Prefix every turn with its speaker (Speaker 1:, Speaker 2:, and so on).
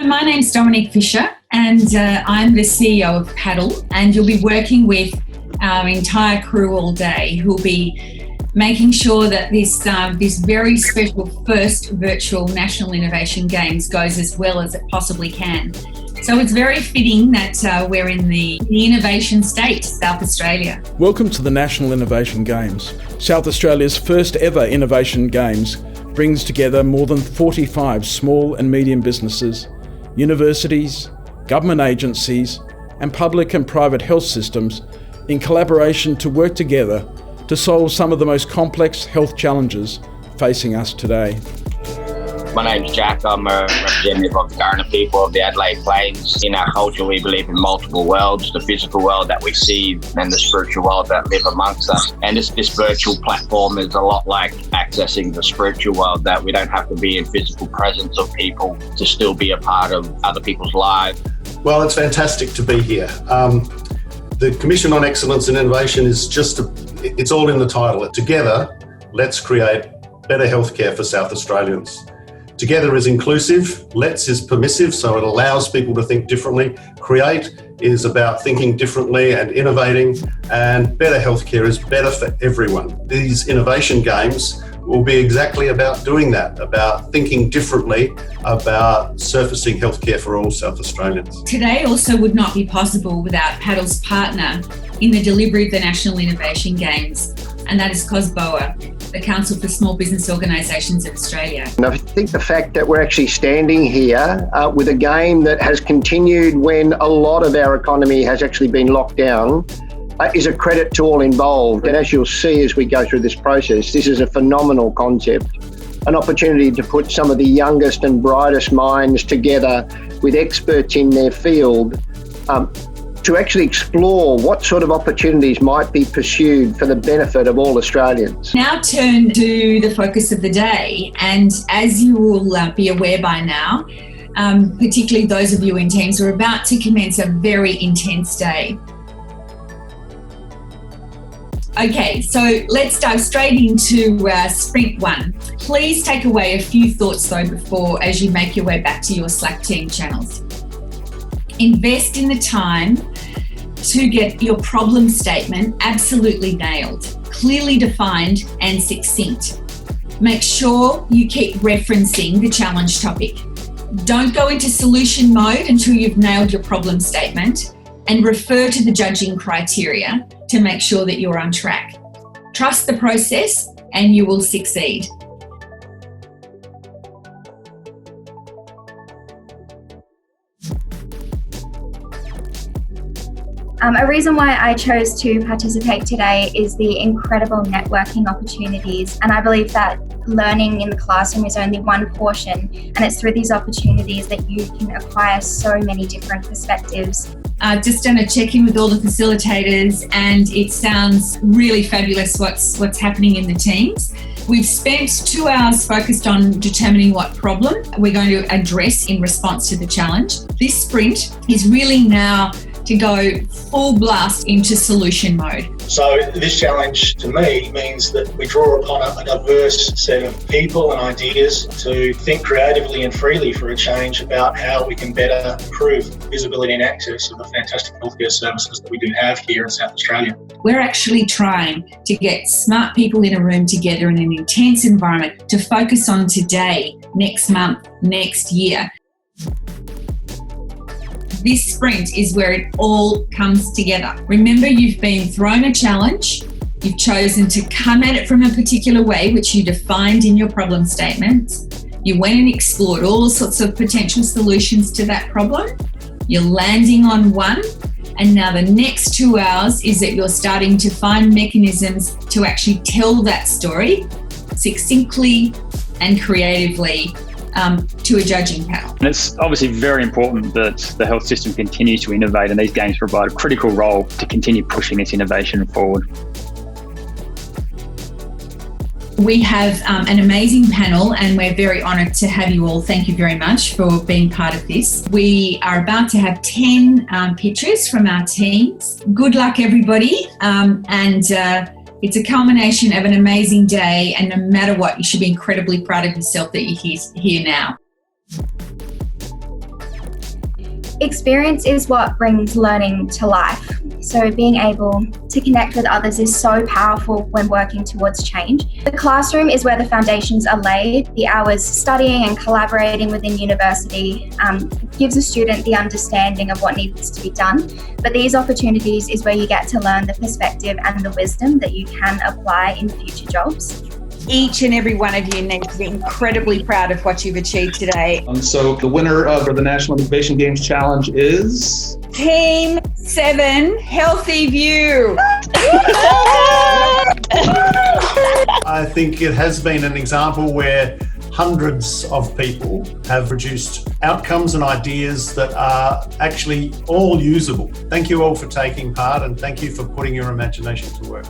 Speaker 1: My name's Dominique Fisher and I'm the CEO of Paddl, and you'll be working with our entire crew all day who'll be making sure that this very special first virtual National Innovation Games goes as well as it possibly can. So it's very fitting that we're in the innovation state, South Australia.
Speaker 2: Welcome to the National Innovation Games. South Australia's first ever Innovation Games brings together more than 45 small and medium businesses, universities, government agencies, and public and private health systems in collaboration to work together to solve some of the most complex health challenges facing us today.
Speaker 3: My name's Jack. I'm a representative of the Kaurna people of the Adelaide Plains. In our culture, we believe in multiple worlds, the physical world that we see and the spiritual world that live amongst us. And this virtual platform is a lot like accessing the spiritual world, that we don't have to be in physical presence of people to still be a part of other people's lives.
Speaker 4: Well, it's fantastic to be here. The Commission on Excellence and Innovation is it's all in the title. Together, let's create better healthcare for South Australians. Together is inclusive, let's is permissive, so it allows people to think differently. Create is about thinking differently and innovating, and better healthcare is better for everyone. These innovation games will be exactly about doing that, about thinking differently, about surfacing healthcare for all South Australians.
Speaker 1: Today also would not be possible without Paddl's partner in the delivery of the National Innovation Games, and that is COSBOA, the Council for Small Business Organisations of Australia.
Speaker 5: And I think the fact that we're actually standing here with a game that has continued when a lot of our economy has actually been locked down is a credit to all involved. And as you'll see as we go through this process, this is a phenomenal concept, an opportunity to put some of the youngest and brightest minds together with experts in their field to actually explore what sort of opportunities might be pursued for the benefit of all Australians.
Speaker 1: Now turn to the focus of the day, and as you will be aware by now, particularly those of you in teams, we're about to commence a very intense day. Okay, so let's dive straight into sprint one. Please take away a few thoughts though before, as you make your way back to your Slack team channels. Invest in the time to get your problem statement absolutely nailed, clearly defined and succinct. Make sure you keep referencing the challenge topic. Don't go into solution mode until you've nailed your problem statement, and refer to the judging criteria to make sure that you're on track. Trust the process and you will succeed.
Speaker 6: A reason why I chose to participate today is the incredible networking opportunities, and I believe that learning in the classroom is only one portion, and it's through these opportunities that you can acquire so many different perspectives.
Speaker 1: I've just done a check-in with all the facilitators, and it sounds really fabulous what's happening in the teams. We've spent 2 hours focused on determining what problem we're going to address in response to the challenge. This sprint is really now to go full blast into solution mode.
Speaker 7: So this challenge to me means that we draw upon a diverse set of people and ideas to think creatively and freely for a change about how we can better improve visibility and access of the fantastic healthcare services that we do have here in South Australia.
Speaker 1: We're actually trying to get smart people in a room together in an intense environment to focus on today, next month, next year. This sprint is where it all comes together. Remember, you've been thrown a challenge. You've chosen to come at it from a particular way, which you defined in your problem statement. You went and explored all sorts of potential solutions to that problem. You're landing on one. And now the next 2 hours is that you're starting to find mechanisms to actually tell that story succinctly and creatively to a judging panel.
Speaker 8: And it's obviously very important that the health system continues to innovate, and these games provide a critical role to continue pushing this innovation forward.
Speaker 1: We have an amazing panel and we're very honoured to have you all. Thank you very much for being part of this. We are about to have 10 pitches from our teams. Good luck, everybody. It's a culmination of an amazing day, and no matter what, you should be incredibly proud of yourself that you're here now.
Speaker 6: Experience is what brings learning to life. So being able to connect with others is so powerful when working towards change. The classroom is where the foundations are laid. The hours studying and collaborating within university gives a student the understanding of what needs to be done. But these opportunities is where you get to learn the perspective and the wisdom that you can apply in future jobs.
Speaker 9: Each and every one of you need to be incredibly proud of what you've achieved today.
Speaker 10: So the winner of the National Innovation Games Challenge is...
Speaker 9: Team 7, Healthy View.
Speaker 4: I think it has been an example where hundreds of people have produced outcomes and ideas that are actually all usable. Thank you all for taking part, and thank you for putting your imagination to work.